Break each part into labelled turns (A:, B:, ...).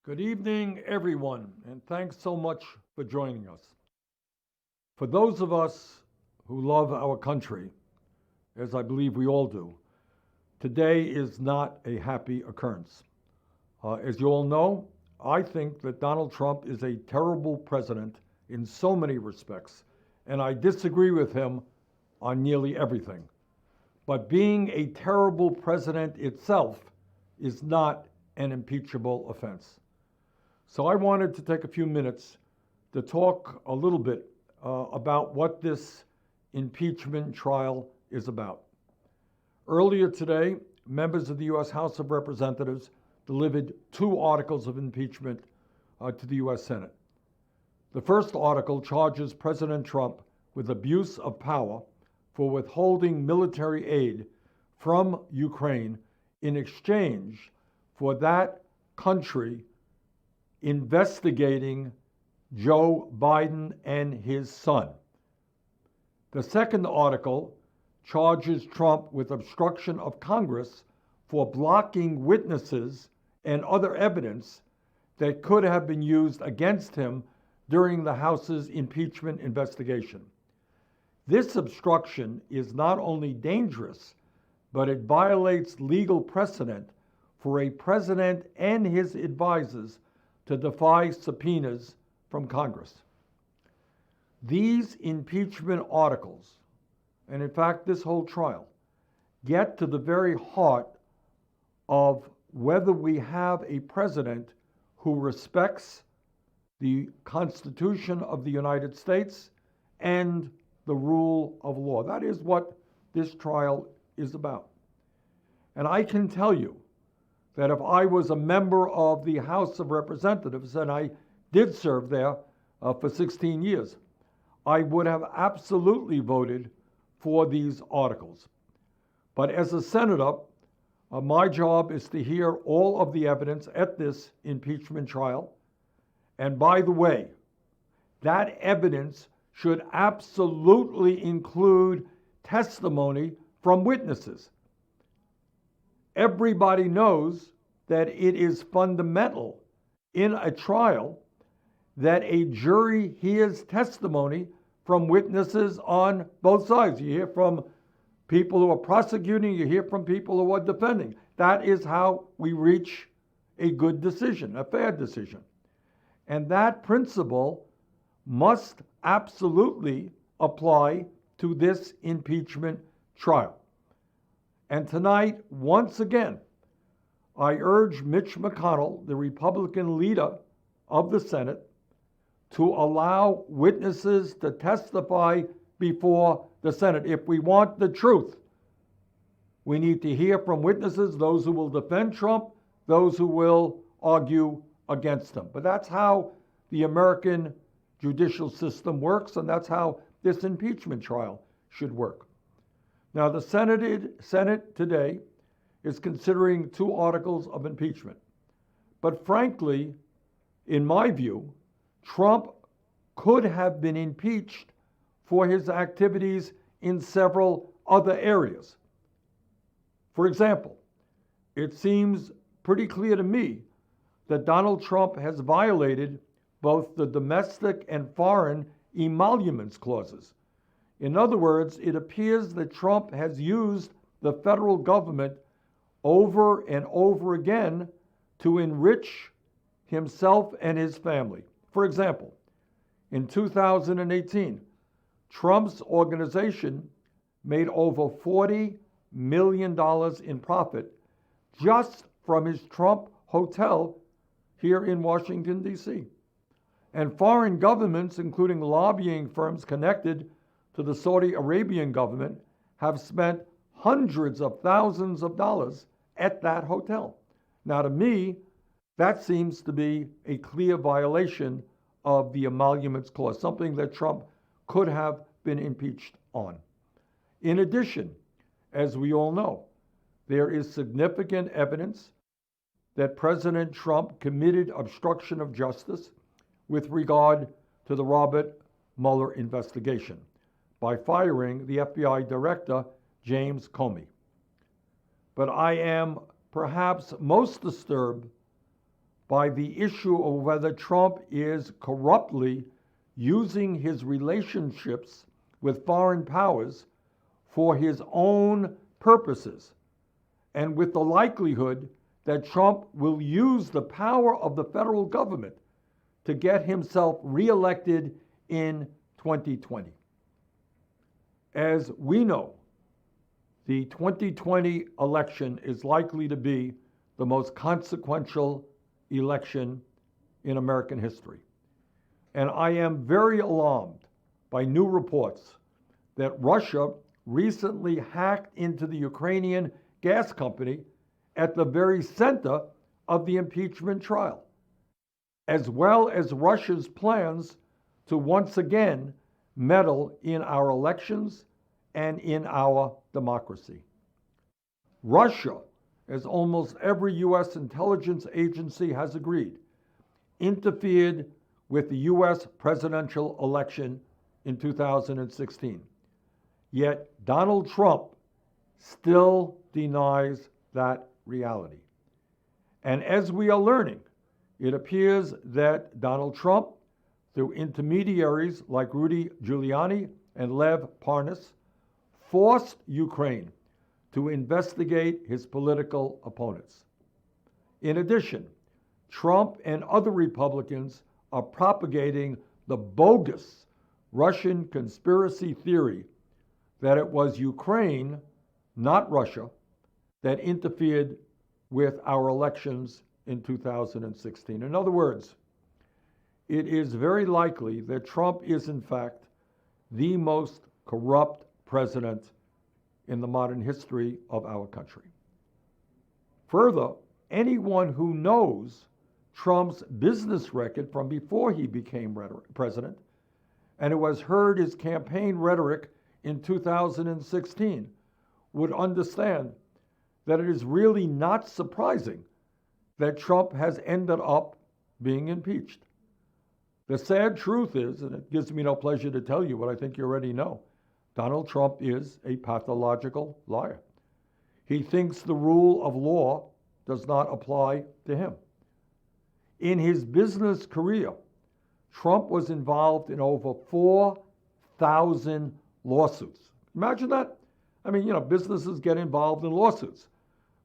A: Good evening, everyone, and thanks so much for joining us. For those of us who love our country, as I believe we all do, today is not a happy occurrence. As you all know, I think that Donald Trump is a terrible president in so many respects, and I disagree with him on nearly everything. But being a terrible president itself is not an impeachable offense. So I wanted to take a few minutes to talk a little bit about what this impeachment trial is about. Earlier today, members of the U.S. House of Representatives delivered 2 articles of impeachment to the U.S. Senate. The first article charges President Trump with abuse of power for withholding military aid from Ukraine in exchange for that country investigating Joe Biden and his son. The second article charges Trump with obstruction of Congress for blocking witnesses and other evidence that could have been used against him during the House's impeachment investigation. This obstruction is not only dangerous, but it violates legal precedent for a president and his advisors to defy subpoenas from Congress. These impeachment articles, and in fact this whole trial, get to the very heart of whether we have a president who respects the Constitution of the United States and the rule of law. That is what this trial is about. And I can tell you that if I was a member of the House of Representatives, and I did serve there for 16 years, I would have absolutely voted for these articles. But as a senator, my job is to hear all of the evidence at this impeachment trial. And by the way, that evidence should absolutely include testimony from witnesses. Everybody knows that it is fundamental in a trial that a jury hears testimony from witnesses on both sides. You hear from people who are prosecuting, you hear from people who are defending. That is how we reach a good decision, a fair decision. And that principle must absolutely apply to this impeachment trial. And tonight, once again, I urge Mitch McConnell, the Republican leader of the Senate, to allow witnesses to testify before the Senate. If we want the truth, we need to hear from witnesses, those who will defend Trump, those who will argue against him. But that's how the American judicial system works, and that's how this impeachment trial should work. Now, the Senate today is considering 2 articles of impeachment. But frankly, in my view, Trump could have been impeached for his activities in several other areas. For example, it seems pretty clear to me that Donald Trump has violated both the domestic and foreign emoluments clauses. In other words, it appears that Trump has used the federal government over and over again to enrich himself and his family. For example, in 2018, Trump's organization made over $40 million in profit just from his Trump hotel here in Washington, D.C. And foreign governments, including lobbying firms connected to the Saudi Arabian government, have spent hundreds of thousands of dollars at that hotel. Now, to me, that seems to be a clear violation of the emoluments clause, something that Trump could have been impeached on. In addition, as we all know, there is significant evidence that President Trump committed obstruction of justice with regard to the Robert Mueller investigation by firing the FBI Director, James Comey. But I am perhaps most disturbed by the issue of whether Trump is corruptly using his relationships with foreign powers for his own purposes, and with the likelihood that Trump will use the power of the federal government to get himself reelected in 2020. As we know, the 2020 election is likely to be the most consequential election in American history. And I am very alarmed by new reports that Russia recently hacked into the Ukrainian gas company at the very center of the impeachment trial, as well as Russia's plans to once again meddle in our elections and in our democracy. Russia, as almost every U.S. intelligence agency has agreed, interfered with the U.S. presidential election in 2016. Yet Donald Trump still denies that reality. And as we are learning, it appears that Donald Trump, through intermediaries like Rudy Giuliani and Lev Parnas, forced Ukraine to investigate his political opponents. In addition, Trump and other Republicans are propagating the bogus Russian conspiracy theory that it was Ukraine, not Russia, that interfered with our elections in 2016. In other words, it is very likely that Trump is, in fact, the most corrupt president in the modern history of our country. Further, anyone who knows Trump's business record from before he became president, and who has heard his campaign rhetoric in 2016, would understand that it is really not surprising that Trump has ended up being impeached. The sad truth is, and it gives me no pleasure to tell you what I think you already know, Donald Trump is a pathological liar. He thinks the rule of law does not apply to him. In his business career, Trump was involved in over 4,000 lawsuits. Imagine that. I mean, businesses get involved in lawsuits.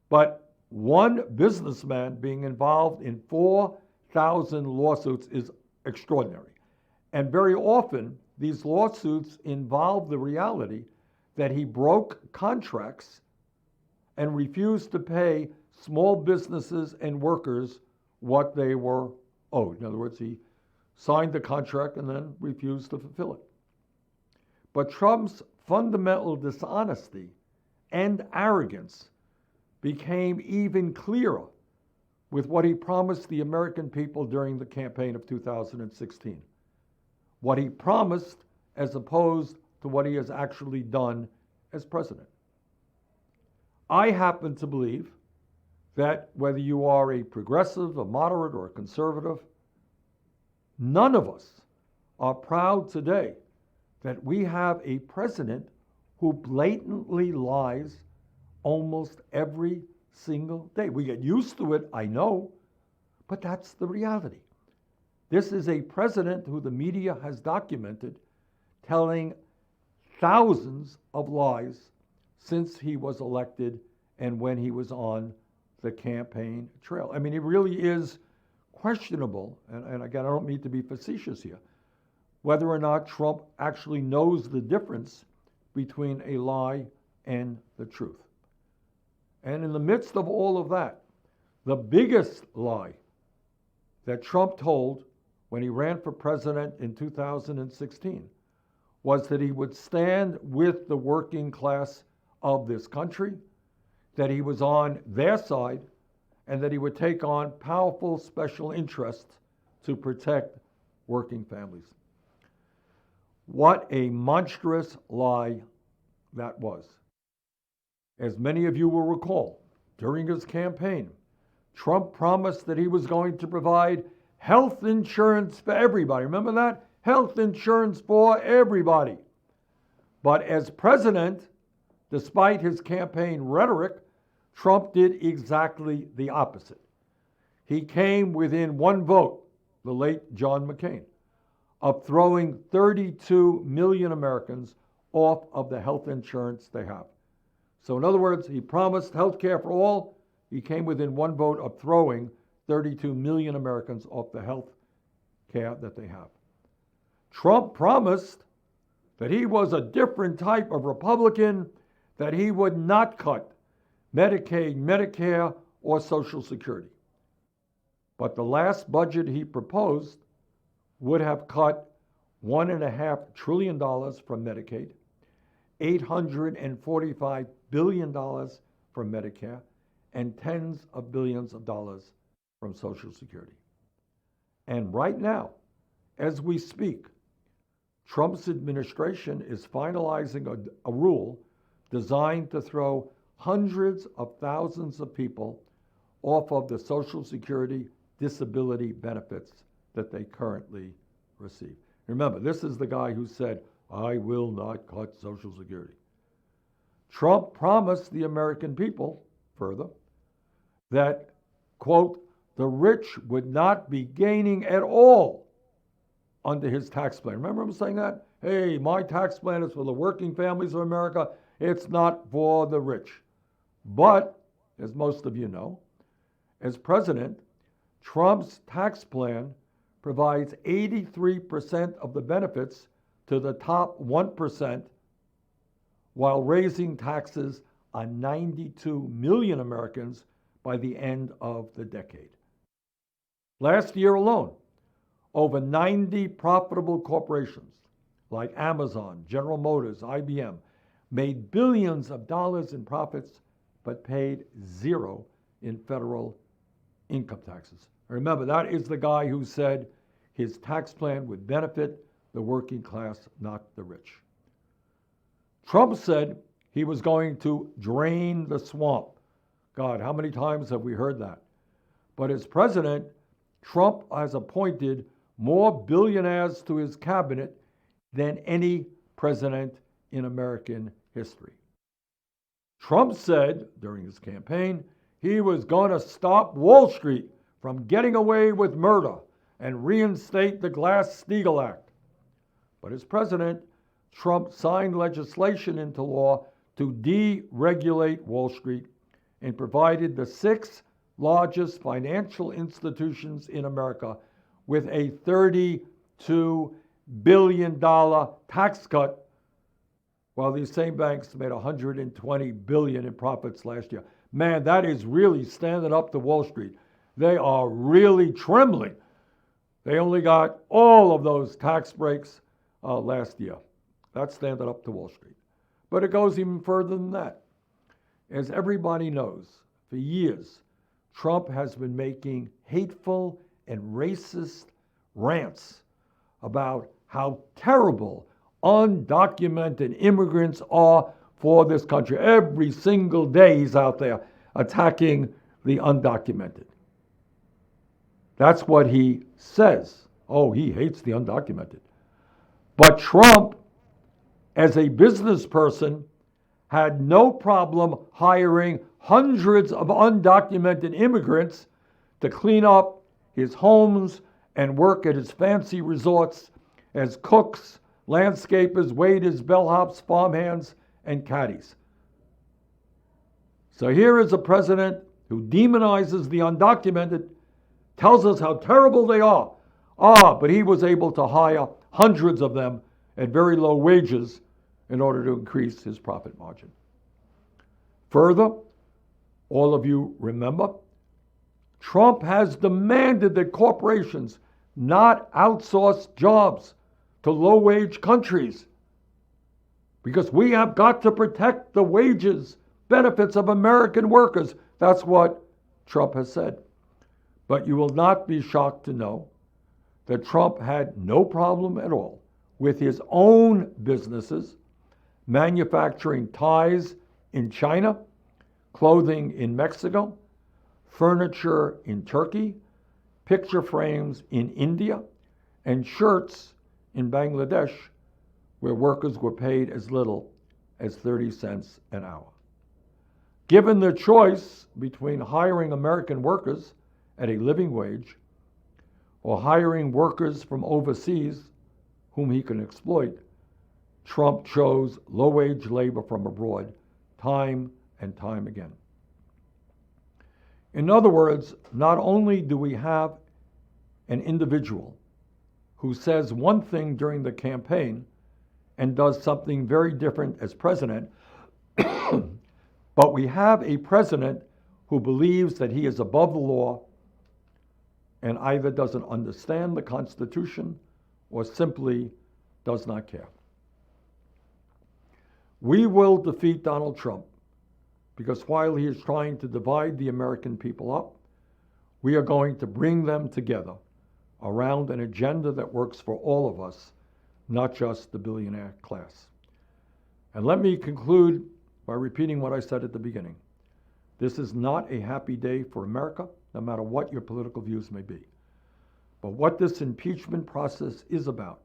A: But one businessman being involved in 4,000 lawsuits is extraordinary. And very often, these lawsuits involve the reality that he broke contracts and refused to pay small businesses and workers what they were owed. In other words, he signed the contract and then refused to fulfill it. But Trump's fundamental dishonesty and arrogance became even clearer with what he promised the American people during the campaign of 2016. What he promised as opposed to what he has actually done as president. I happen to believe that whether you are a progressive, a moderate, or a conservative, none of us are proud today that we have a president who blatantly lies almost every single day. We get used to it, I know, but that's the reality. This is a president who the media has documented telling thousands of lies since he was elected and when he was on the campaign trail. I mean, it really is questionable, and again, I don't mean to be facetious here, whether or not Trump actually knows the difference between a lie and the truth. And in the midst of all of that, the biggest lie that Trump told when he ran for president in 2016 was that he would stand with the working class of this country, that he was on their side, and that he would take on powerful special interests to protect working families. What a monstrous lie that was. As many of you will recall, during his campaign, Trump promised that he was going to provide health insurance for everybody. Remember that? Health insurance for everybody. But as president, despite his campaign rhetoric, Trump did exactly the opposite. he came within one vote, the late John McCain, of throwing 32 million Americans off of the health insurance they have. So in other words, he promised health care for all. He came within one vote of throwing 32 million Americans off the health care that they have. Trump promised that he was a different type of Republican, that he would not cut Medicaid, Medicare, or Social Security. But the last budget he proposed would have cut $1.5 trillion from Medicaid, $845 billion from Medicare, and tens of billions of dollars from Social Security. And right now, as we speak, Trump's administration is finalizing a rule designed to throw hundreds of thousands of people off of the Social Security disability benefits that they currently receive. Remember, this is the guy who said, "I will not cut Social Security." Trump promised the American people, further, that, quote, the rich would not be gaining at all under his tax plan. Remember him saying that? Hey, my tax plan is for the working families of America. It's not for the rich. But, as most of you know, as president, Trump's tax plan provides 83% of the benefits to the top 1% while raising taxes on 92 million Americans by the end of the decade. Last year alone, over 90 profitable corporations like Amazon, General Motors, IBM made billions of dollars in profits but paid zero in federal income taxes. Remember, that is the guy who said his tax plan would benefit the working class, not the rich. Trump said he was going to drain the swamp. God, how many times have we heard that? But as president, Trump has appointed more billionaires to his cabinet than any president in American history. Trump said during his campaign he was going to stop Wall Street from getting away with murder and reinstate the Glass-Steagall Act. But as president, Trump signed legislation into law to deregulate Wall Street and provided the 6 largest financial institutions in America with a $32 billion tax cut, while these same banks made $120 billion in profits last year. Man, that is really standing up to Wall Street. They are really trembling. They only got all of those tax breaks last year. That's standing up to Wall Street. But it goes even further than that. As everybody knows, for years, Trump has been making hateful and racist rants about how terrible undocumented immigrants are for this country. Every single day he's out there attacking the undocumented. That's what he says. Oh, he hates the undocumented. But Trump, as a business person, had no problem hiring hundreds of undocumented immigrants to clean up his homes and work at his fancy resorts as cooks, landscapers, waiters, bellhops, farmhands, and caddies. So here is a president who demonizes the undocumented, tells us how terrible they are. But he was able to hire hundreds of them at very low wages in order to increase his profit margin. Further, all of you remember, Trump has demanded that corporations not outsource jobs to low-wage countries because we have got to protect the wages, benefits of American workers. That's what Trump has said. But you will not be shocked to know that Trump had no problem at all with his own businesses manufacturing ties in China, clothing in Mexico, furniture in Turkey, picture frames in India, and shirts in Bangladesh, where workers were paid as little as 30 cents an hour. Given the choice between hiring American workers at a living wage, or hiring workers from overseas whom he can exploit, Trump chose low-wage labor from abroad time and time again. In other words, not only do we have an individual who says one thing during the campaign and does something very different as president, but we have a president who believes that he is above the law and either doesn't understand the Constitution or simply does not care. We will defeat Donald Trump because while he is trying to divide the American people up, we are going to bring them together around an agenda that works for all of us, not just the billionaire class. And let me conclude by repeating what I said at the beginning. This is not a happy day for America, no matter what your political views may be. But what this impeachment process is about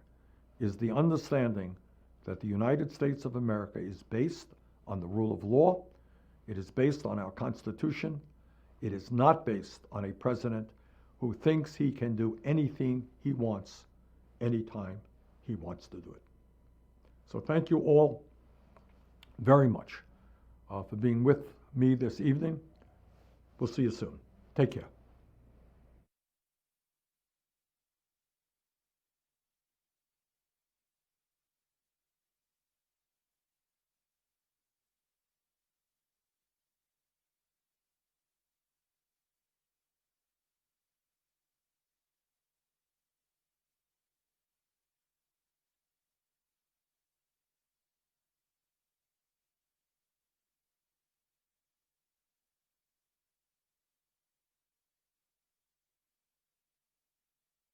A: is the understanding that the United States of America is based on the rule of law. It is based on our Constitution. It is not based on a president who thinks he can do anything he wants, anytime he wants to do it. So thank you all very much for being with me this evening. We'll see you soon. Take care.